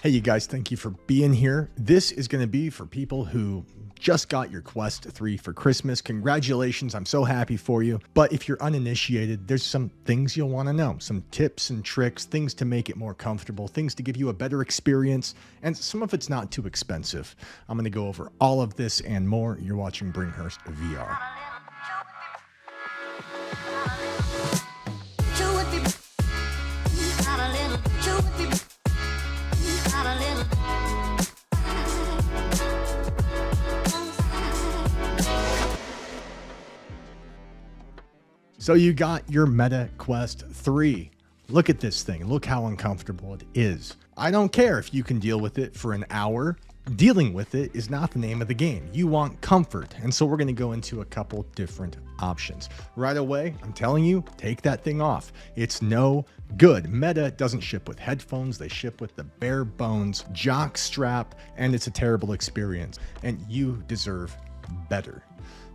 Hey, you guys, thank you for being here. This is going to be for people who just got your Quest 3 for Christmas. Congratulations, I'm so happy for you. But if you're uninitiated, there's some things you'll want to know, some tips and tricks, things to make it more comfortable, things to give you a better experience, and some of it's not too expensive. I'm going to go over all of this and more. You're watching Bringhurst VR. So you got your Meta Quest 3. Look at this thing. Look how uncomfortable it is. I don't care if you can deal with it for an hour. Dealing with it is not the name of the game. You want comfort. And so we're going to go into a couple different options. Right away, I'm telling you, take that thing off. It's no good. Meta doesn't ship with headphones. They ship with the bare bones jock strap, and it's a terrible experience. And you deserve better.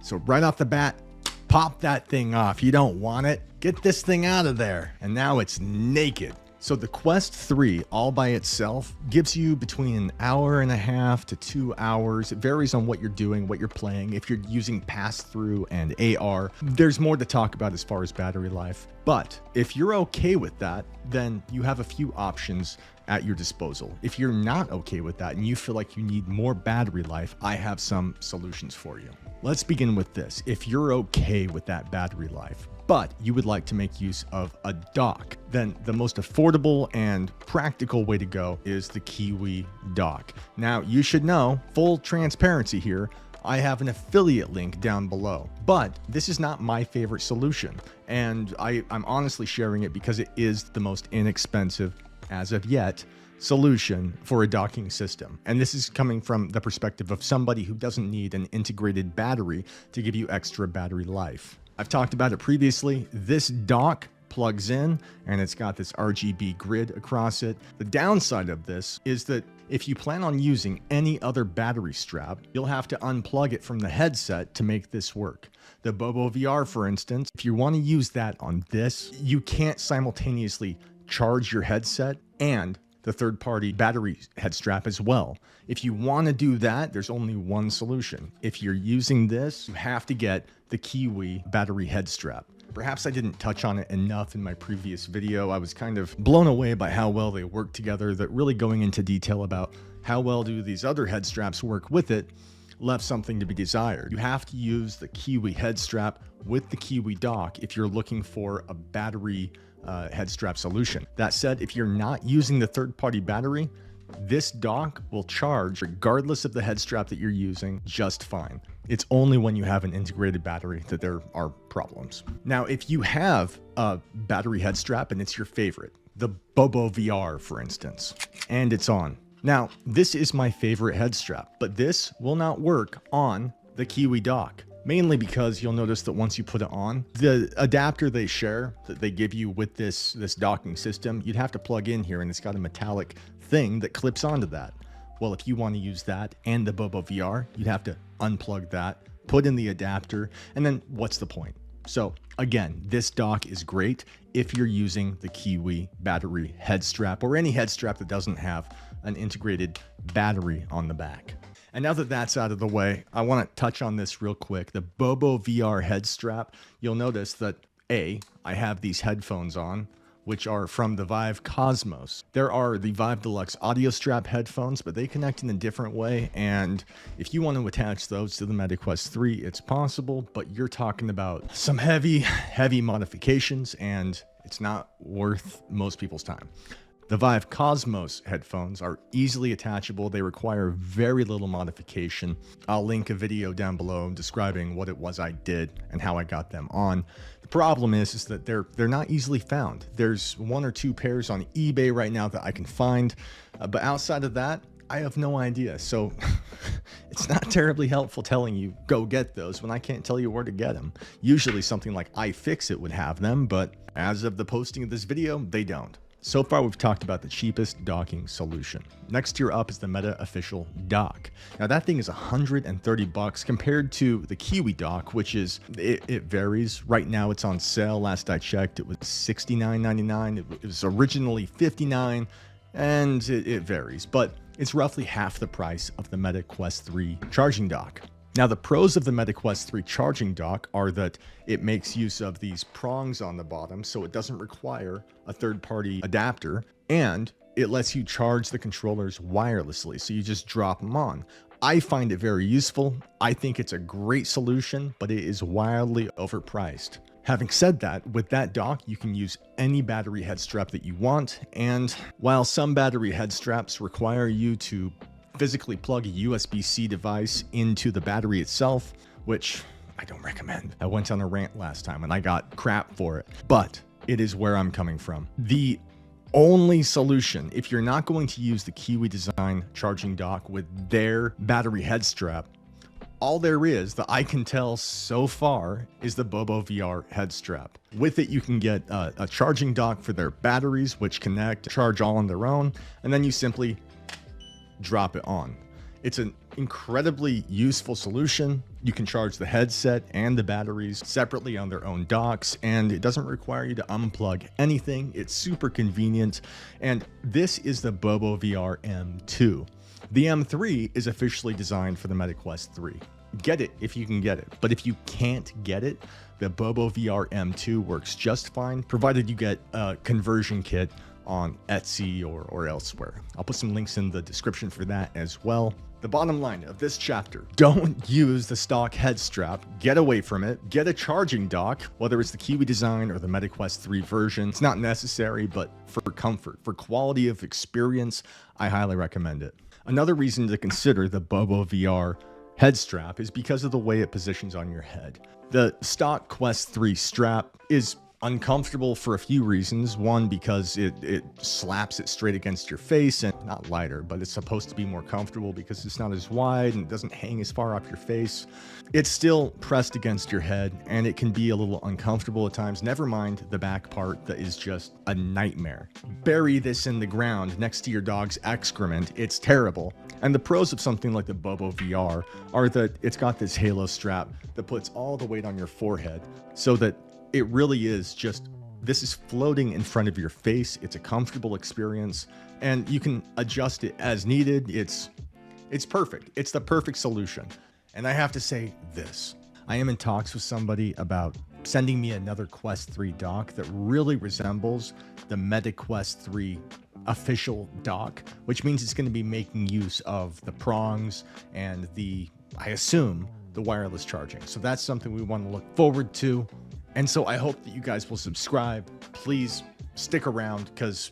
So right off the bat, pop that thing off. You don't want it. Get this thing out of there. And now it's naked. So the Quest 3 all by itself gives you between an hour and a half to 2 hours. It varies on what you're doing, what you're playing. If you're using Passthrough and AR, there's more to talk about as far as battery life. But if you're okay with that, then you have a few options at your disposal. If you're not okay with that and you feel like you need more battery life, I have some solutions for you. Let's begin with this. If you're okay with that battery life, but you would like to make use of a dock, then the most affordable and practical way to go is the Kiwi dock. Now, you should know, full transparency here, I have an affiliate link down below, but this is not my favorite solution. And I'm honestly sharing it because it is the most inexpensive, as of yet, solution for a docking system. And this is coming from the perspective of somebody who doesn't need an integrated battery to give you extra battery life. I've talked about it previously. This dock plugs in and it's got this RGB grid across it. The downside of this is that if you plan on using any other battery strap, you'll have to unplug it from the headset to make this work. The Bobo VR, for instance, if you want to use that on this, you can't simultaneously charge your headset and the third-party battery head strap as well. If you want to do that, there's only one solution. If you're using this, you have to get the Kiwi battery head strap. Perhaps I didn't touch on it enough in my previous video. I was kind of blown away by how well they work together, that really going into detail about how well do these other head straps work with it left something to be desired. You have to use the Kiwi head strap with the Kiwi dock if you're looking for a battery head strap solution. That said, if you're not using the third-party battery, this dock will charge regardless of the head strap that you're using just fine. It's only when you have an integrated battery that there are problems. Now, if you have a battery head strap and it's your favorite, the Bobo VR, for instance, and it's on. Now, this is my favorite head strap, but this will not work on the Kiwi dock. Mainly because you'll notice that once you put it on, the adapter they share that they give you with this docking system, you'd have to plug in here and it's got a metallic thing that clips onto that. Well, if you want to use that and the Bobo VR, you'd have to unplug that, put in the adapter, and then what's the point? So again, this dock is great if you're using the Kiwi battery head strap or any head strap that doesn't have an integrated battery on the back. And now that that's out of the way, I want to touch on this real quick. The Bobo VR head strap, you'll notice that I have these headphones on, which are from the Vive Cosmos. There are the Vive Deluxe audio strap headphones, but they connect in a different way. And if you want to attach those to the Meta Quest 3, it's possible, but you're talking about some heavy modifications, and it's not worth most people's time. The Vive Cosmos headphones are easily attachable. They require very little modification. I'll link a video down below describing what it was I did and how I got them on. The problem is that they're not easily found. There's 1 or 2 pairs on eBay right now that I can find, but outside of that, I have no idea. So it's not terribly helpful telling you go get those when I can't tell you where to get them. Usually something like iFixit would have them, but as of the posting of this video, they don't. So far, we've talked about the cheapest docking solution. Next tier up is the Meta official dock. Now that thing is $130 compared to the Kiwi dock, which is, it varies. Right now it's on sale. Last I checked, it was $69.99. It was originally $59. and it varies, but it's roughly half the price of the Meta Quest 3 charging dock. Now, the pros of the Meta Quest 3 charging dock are that it makes use of these prongs on the bottom, so it doesn't require a third-party adapter, and it lets you charge the controllers wirelessly, so you just drop them on. I find it very useful. I think it's a great solution, but it is wildly overpriced. Having said that, with that dock, you can use any battery head strap that you want, and while some battery head straps require you to physically plug a USB-C device into the battery itself, which I don't recommend. I went on a rant last time and I got crap for it, but it is where I'm coming from. The only solution, if you're not going to use the Kiwi Design charging dock with their battery head strap, all there is that I can tell so far is the Bobo VR head strap. With it, you can get a charging dock for their batteries, which connect, charge all on their own, and then you simply drop it on. It's an incredibly useful solution. You can charge the headset and the batteries separately on their own docks, and it doesn't require you to unplug anything. It's super convenient, and this is the Bobo VR M2. The M3 is officially designed for the Meta Quest 3. Get it if you can get it, but if you can't get it, the Bobo VR M2 works just fine, provided you get a conversion kit on Etsy or elsewhere. I'll put some links in the description for that as well. The bottom line of this chapter, don't use the stock head strap. Get away from it. Get a charging dock, whether it's the Kiwi Design or the Meta Quest 3 version. It's not necessary, but for comfort, for quality of experience, I highly recommend it. Another reason to consider the Bobo VR head strap is because of the way it positions on your head. The stock Quest 3 strap is uncomfortable for a few reasons. One, because it slaps it straight against your face, and not lighter, but it's supposed to be more comfortable because it's not as wide and it doesn't hang as far off your face. It's still pressed against your head and it can be a little uncomfortable at times, never mind the back part that is just a nightmare. Bury this in the ground next to your dog's excrement, it's terrible. And the pros of something like the Bobo VR are that it's got this halo strap that puts all the weight on your forehead, so that it really is just, this is floating in front of your face. It's a comfortable experience and you can adjust it as needed. It's perfect. It's the perfect solution. And I have to say this, I am in talks with somebody about sending me another Quest 3 dock that really resembles the Meta Quest 3 official dock, which means it's going to be making use of the prongs and I assume, the wireless charging. So that's something we want to look forward to. And so I hope that you guys will subscribe. Please stick around, because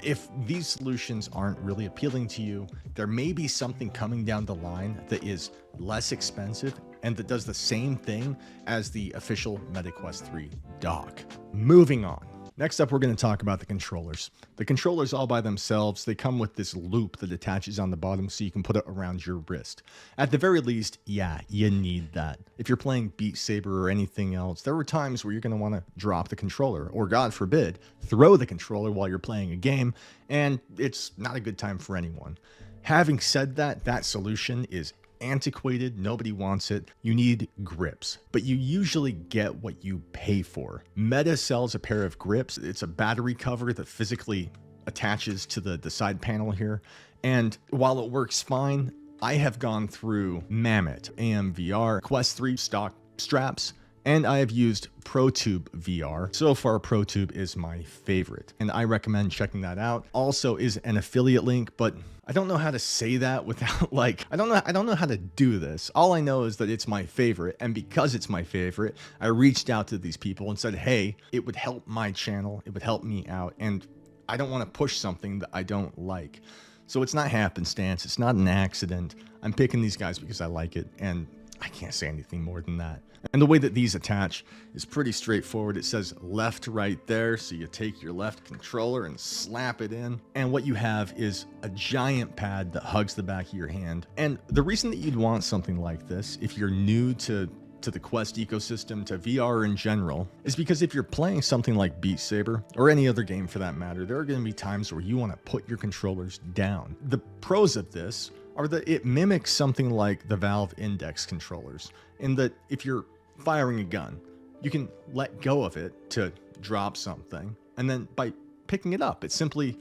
if these solutions aren't really appealing to you, there may be something coming down the line that is less expensive and that does the same thing as the official Meta Quest 3 dock. Moving on. Next up, we're going to talk about the controllers. The controllers all by themselves, they come with this loop that attaches on the bottom so you can put it around your wrist. At the very least, yeah, you need that. If you're playing Beat Saber or anything else, there are times where you're going to want to drop the controller, or God forbid, throw the controller while you're playing a game, and it's not a good time for anyone. Having said that, that solution is antiquated, nobody wants it. You need grips, but you usually get what you pay for. Meta sells a pair of grips. It's a battery cover that physically attaches to the side panel here, and while it works fine, I have gone through Mammoth, AMVR, Quest 3 stock straps, and I have used ProTube VR. So far, ProTube is my favorite, and I recommend checking that out. Also is an affiliate link, but I don't know how to say that without I don't know how to do this. All I know is that it's my favorite, and because it's my favorite, I reached out to these people and said, hey, it would help my channel, it would help me out, and I don't want to push something that I don't like. So it's not happenstance, it's not an accident. I'm picking these guys because I like it, and I can't say anything more than that. And the way that these attach is pretty straightforward. It says left right there, so you take your left controller and slap it in, and what you have is a giant pad that hugs the back of your hand. And the reason that you'd want something like this, if you're new to the Quest ecosystem, to VR in general, is because if you're playing something like Beat Saber, or any other game for that matter, there are going to be times where you want to put your controllers down. The pros of this are that it mimics something like the Valve Index controllers, in that if you're firing a gun, you can let go of it to drop something, and then by picking it up, it simply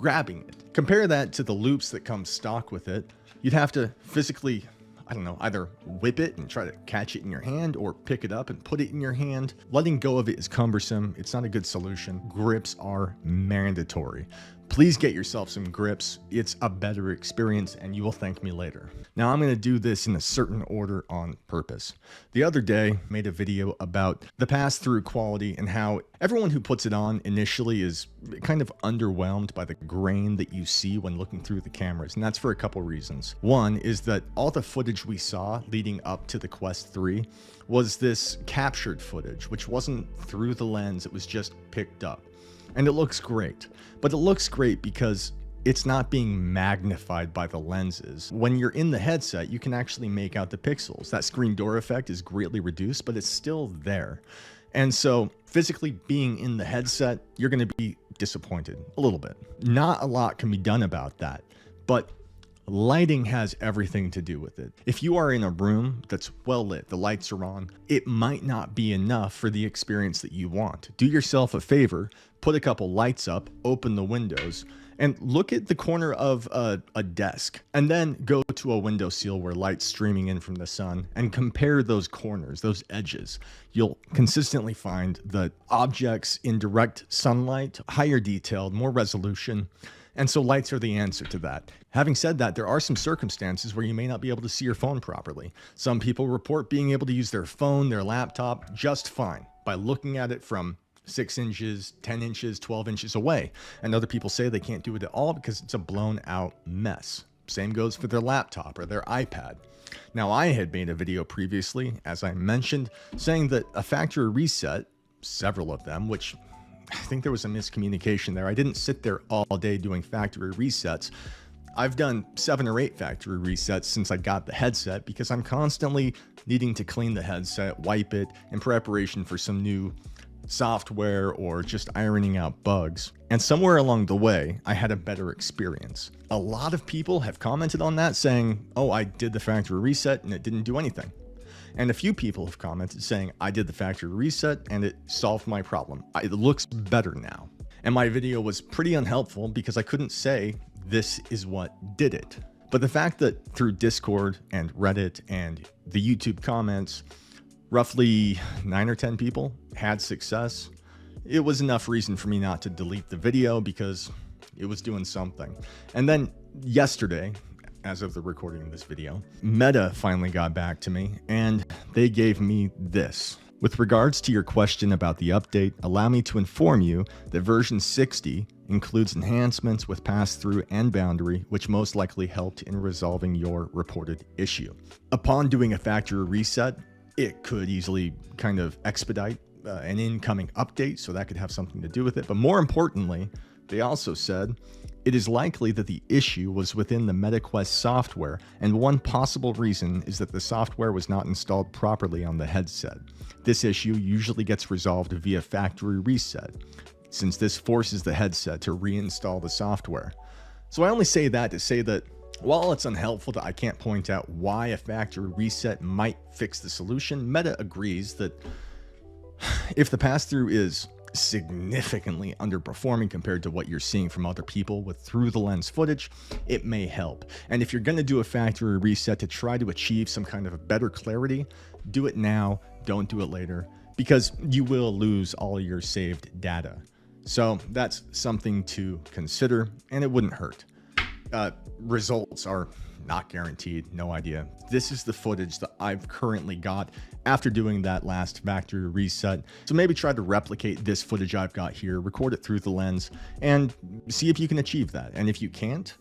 grabbing it. Compare that to the loops that come stock with it. You'd have to physically, I don't know, either whip it and try to catch it in your hand or pick it up and put it in your hand. Letting go of it is cumbersome. It's not a good solution. Grips are mandatory. Please get yourself some grips. It's a better experience and you will thank me later. Now I'm going to do this in a certain order on purpose. The other day made a video about the pass-through quality and how everyone who puts it on initially is kind of underwhelmed by the grain that you see when looking through the cameras. And that's for a couple reasons. One is that all the footage we saw leading up to the Quest 3 was this captured footage, which wasn't through the lens. It was just picked up. And it looks great, but it looks great because it's not being magnified by the lenses. When you're in the headset, you can actually make out the pixels. That screen door effect is greatly reduced, but it's still there. And so physically being in the headset, you're going to be disappointed a little bit. Not a lot can be done about that, but lighting has everything to do with it. If you are in a room that's well lit, the lights are on, it might not be enough for the experience that you want. Do yourself a favor, put a couple lights up, open the windows, and look at the corner of a desk, and then go to a windowsill where light's streaming in from the sun and compare those corners, those edges. You'll consistently find that objects in direct sunlight, higher detailed, more resolution. And so lights are the answer to that. Having said that, there are some circumstances where you may not be able to see your phone properly. Some people report being able to use their phone, their laptop, just fine by looking at it from 6 inches, 10 inches, 12 inches away. And other people say they can't do it at all because it's a blown out mess. Same goes for their laptop or their iPad. Now, I had made a video previously, as I mentioned, saying that a factory reset, several of them, which I think there was a miscommunication there. I didn't sit there all day doing factory resets. I've done 7 or 8 factory resets since I got the headset because I'm constantly needing to clean the headset, wipe it in preparation for some new software or just ironing out bugs. And somewhere along the way, I had a better experience. A lot of people have commented on that saying, oh, I did the factory reset and it didn't do anything. And a few people have commented saying, I did the factory reset and it solved my problem. It looks better now. And my video was pretty unhelpful because I couldn't say this is what did it. But the fact that through Discord and Reddit and the YouTube comments, roughly 9 or 10 people had success, it was enough reason for me not to delete the video because it was doing something. And then yesterday, as of the recording of this video, Meta finally got back to me and they gave me this. With regards to your question about the update, allow me to inform you that version 60 includes enhancements with pass-through and boundary, which most likely helped in resolving your reported issue. Upon doing a factory reset, it could easily kind of expedite an incoming update, so that could have something to do with it. But more importantly, they also said, it is likely that the issue was within the MetaQuest software, and one possible reason is that the software was not installed properly on the headset. This issue usually gets resolved via factory reset, since this forces the headset to reinstall the software. So I only say that to say that while it's unhelpful that I can't point out why a factory reset might fix the solution, Meta agrees that if the pass-through is significantly underperforming compared to what you're seeing from other people with through the lens footage, it may help. And if you're going to do a factory reset to try to achieve some kind of better clarity, do it now, don't do it later, because you will lose all your saved data. So that's something to consider, and it wouldn't hurt. Results are not guaranteed, no idea. This is the footage that I've currently got after doing that last factory reset. So maybe try to replicate this footage I've got here, record it through the lens, and see if you can achieve that. And if you can't,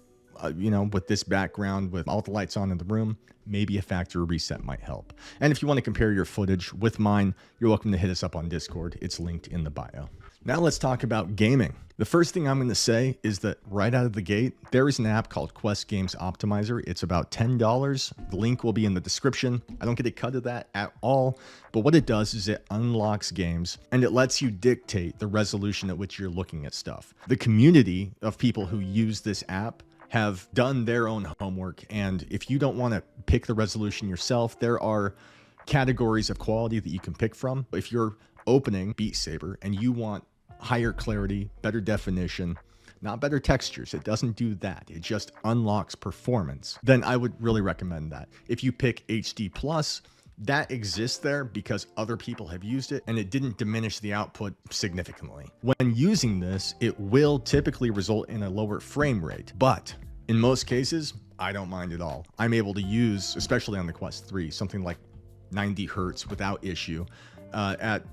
with this background, with all the lights on in the room, maybe a factory reset might help. And if you want to compare your footage with mine, you're welcome to hit us up on Discord. It's linked in the bio. Now let's talk about gaming. The first thing I'm going to say is that right out of the gate, there is an app called Quest Games Optimizer. It's about $10. The link will be in the description. I don't get a cut of that at all, but what it does is it unlocks games and it lets you dictate the resolution at which you're looking at stuff. The community of people who use this app have done their own homework, and if you don't want to pick the resolution yourself, there are categories of quality that you can pick from. If you're opening Beat Saber and you want higher clarity, better definition, not better textures. It doesn't do that. It just unlocks performance. Then I would really recommend that. If you pick HD Plus, that exists there because other people have used it and it didn't diminish the output significantly. When using this, it will typically result in a lower frame rate, but in most cases, I don't mind at all. I'm able to use, especially on the Quest 3, something like 90 hertz without issue at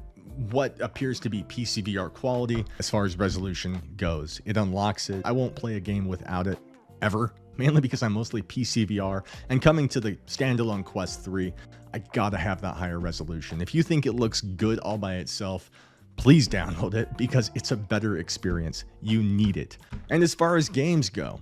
what appears to be PCVR quality as far as resolution goes. It unlocks it. I won't play a game without it ever, mainly because I'm mostly PCVR, and coming to the standalone Quest 3, I gotta have that higher resolution. If you think it looks good all by itself, please download it because it's a better experience. You need it. And as far as games go,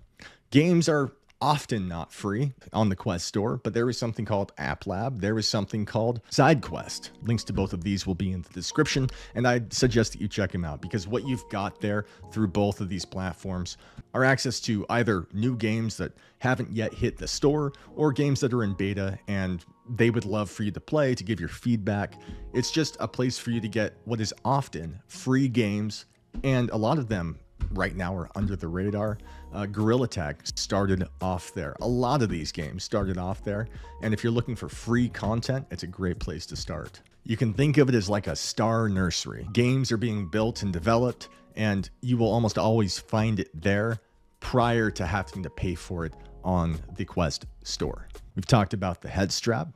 games are often not free on the Quest store, but there is something called App Lab. There is something called SideQuest. Links to both of these will be in the description, and I suggest that you check them out because what you've got there through both of these platforms are access to either new games that haven't yet hit the store or games that are in beta and they would love for you to play, to give your feedback. It's just a place for you to get what is often free games, and a lot of them right now are under the radar. Gorilla Tag started off there. A lot of these games started off there, and if you're looking for free content, it's a great place to start. You can think of it as like a star nursery. Games are being built and developed, and you will almost always find it there prior to having to pay for it on the Quest store. We've talked about the head strap,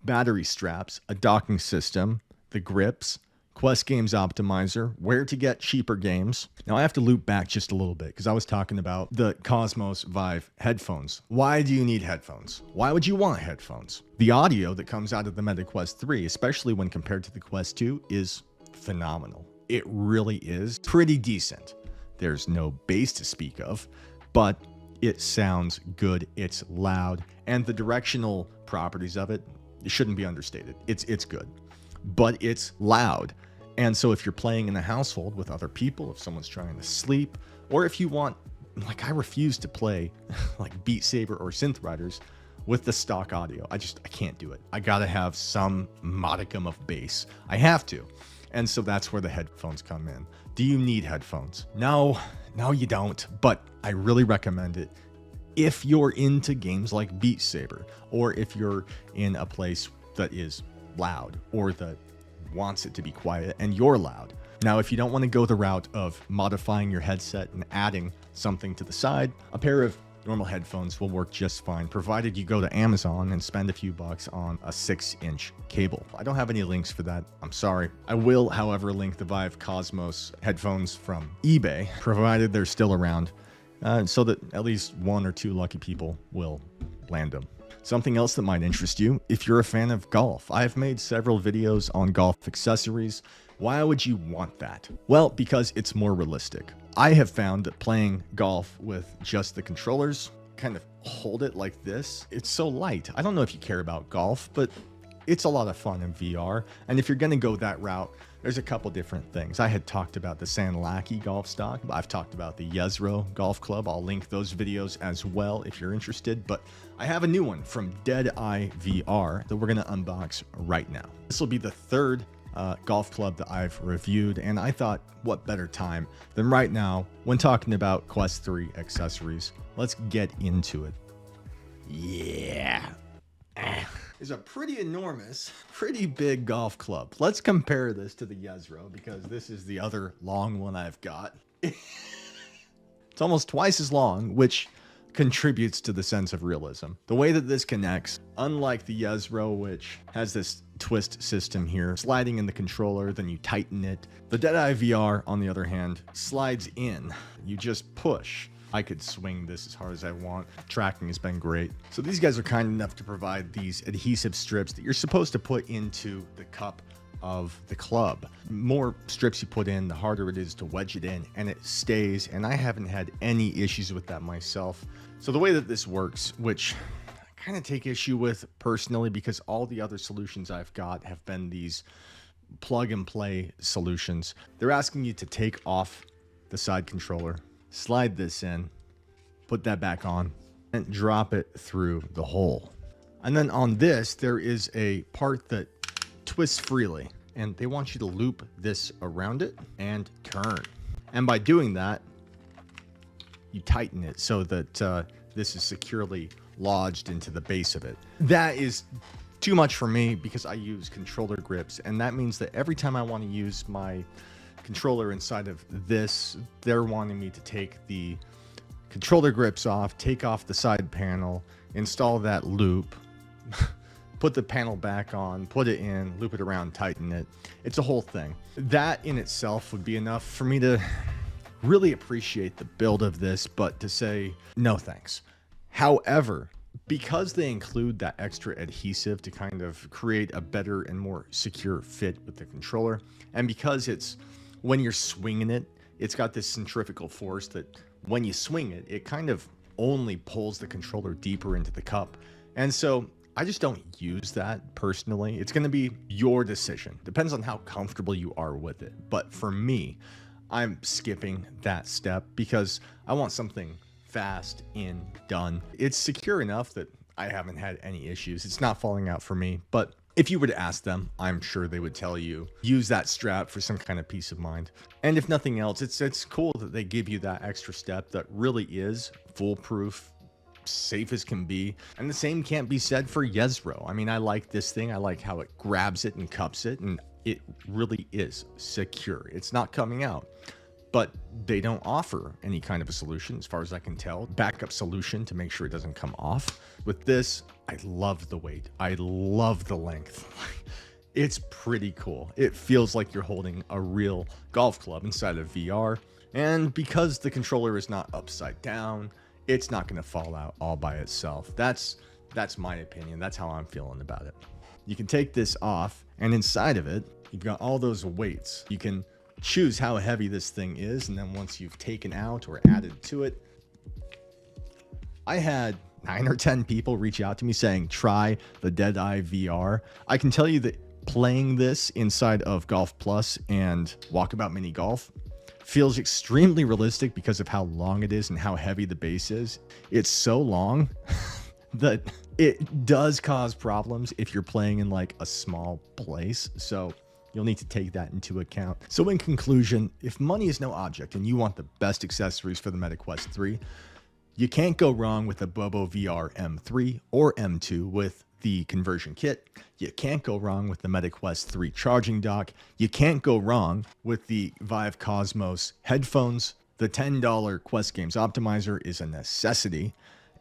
battery straps, a docking system, the grips, Quest Games Optimizer, where to get cheaper games. Now I have to loop back just a little bit because I was talking about the Cosmos Vive headphones. Why do you need headphones? Why would you want headphones? The audio that comes out of the Meta Quest 3, especially when compared to the Quest 2, is phenomenal. It really is pretty decent. There's no bass to speak of, but it sounds good, it's loud, and the directional properties of it shouldn't be understated. It's good, but it's loud. And so if you're playing in a household with other people, if someone's trying to sleep, or if you want, like I refuse to play like Beat Saber or Synth Riders with the stock audio. I can't do it. I gotta have some modicum of bass. I have to. And so that's where the headphones come in. Do you need headphones? No, you don't, but I really recommend it if you're into games like Beat Saber, or if you're in a place that is loud or that wants it to be quiet and you're loud. Now, if you don't want to go the route of modifying your headset and adding something to the side, a pair of normal headphones will work just fine, provided you go to Amazon and spend a few bucks on a 6-inch cable. I don't have any links for that. I'm sorry. I will, however, link the Vive Cosmos headphones from eBay, provided they're still around, so that at least 1 or 2 lucky people will land them. Something else that might interest you, if you're a fan of golf. I've made several videos on golf accessories. Why would you want that? Well, because it's more realistic. I have found that playing golf with just the controllers, kind of hold it like this, it's so light. I don't know if you care about golf, but it's a lot of fun in VR. And if you're going to go that route, there's a couple different things. I had talked about the Sandlaki golf stock. I've talked about the Yezro golf club. I'll link those videos as well if you're interested. But I have a new one from Deadeye VR that we're going to unbox right now. This will be the third golf club that I've reviewed, and I thought, what better time than right now when talking about Quest 3 accessories. Let's get into it. Yeah. Is a pretty enormous, pretty big golf club. Let's compare this to the Yezro because this is the other long one I've got. It's almost twice as long, which contributes to the sense of realism. The way that this connects, unlike the Yezro, which has this twist system here, sliding in the controller, then you tighten it. The Deadeye VR, on the other hand, slides in. You just push. I could swing this as hard as I want. Tracking has been great. So these guys are kind enough to provide these adhesive strips that you're supposed to put into the cup of the club. The more strips you put in, the harder it is to wedge it in, and it stays, and I haven't had any issues with that myself. So the way that this works, which I kind of take issue with personally because all the other solutions I've got have been these plug and play solutions. They're asking you to take off the side controller, slide this in, put that back on, and drop it through the hole. And then on this, there is a part that twists freely, and they want you to loop this around it and turn. And by doing that, you tighten it so that this is securely lodged into the base of it. That is too much for me because I use controller grips, and that means that every time I want to use my controller inside of this, they're wanting me to take the controller grips off, take off the side panel, install that loop, put the panel back on, put it in, loop it around, tighten it. It's a whole thing. That in itself would be enough for me to really appreciate the build of this, but to say no thanks. However, because they include that extra adhesive to kind of create a better and more secure fit with the controller, and because it's, when you're swinging it, it's got this centrifugal force that when you swing it, it kind of only pulls the controller deeper into the cup. And so I just don't use that personally. It's going to be your decision. Depends on how comfortable you are with it. But for me, I'm skipping that step because I want something fast in, done. It's secure enough that I haven't had any issues. It's not falling out for me. But if you were to ask them, I'm sure they would tell you, use that strap for some kind of peace of mind. And if nothing else, it's cool that they give you that extra step that really is foolproof, safe as can be. And the same can't be said for Yezro. I mean, I like this thing. I like how it grabs it and cups it, and it really is secure. It's not coming out. But they don't offer any kind of a solution, as far as I can tell, backup solution to make sure it doesn't come off. With this, I love the weight. I love the length. It's pretty cool. It feels like you're holding a real golf club inside of VR. And because the controller is not upside down, it's not going to fall out all by itself. That's my opinion. That's how I'm feeling about it. You can take this off, and inside of it, you've got all those weights. You can choose how heavy this thing is, and then once you've taken out or added to it, I had 9 or 10 people reach out to me saying, try the Deadeye VR. I can tell you that playing this inside of Golf Plus and Walkabout Mini Golf feels extremely realistic because of how long it is and how heavy the base is. It's so long that it does cause problems if you're playing in like a small place. So you'll need to take that into account. So in conclusion, if money is no object and you want the best accessories for the MetaQuest 3, you can't go wrong with the Bobo VR M3 or M2 with the conversion kit. You can't go wrong with the MetaQuest 3 charging dock. You can't go wrong with the Vive Cosmos headphones. The $10 Quest Games Optimizer is a necessity.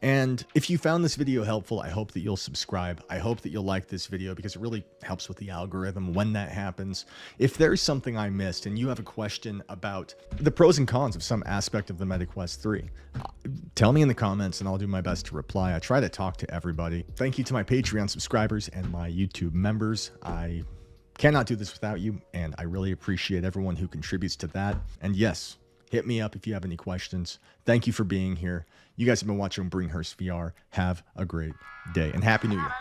And if you found this video helpful, I hope that you'll subscribe. I hope that you'll like this video because it really helps with the algorithm when that happens. If there's something I missed and you have a question about the pros and cons of some aspect of the MetaQuest 3, tell me in the comments and I'll do my best to reply. I try to talk to everybody. Thank you to my Patreon subscribers and my YouTube members. I cannot do this without you, and I really appreciate everyone who contributes to that. And yes, hit me up if you have any questions. Thank you for being here. You guys have been watching Bringhurst VR. Have a great day and Happy New Year.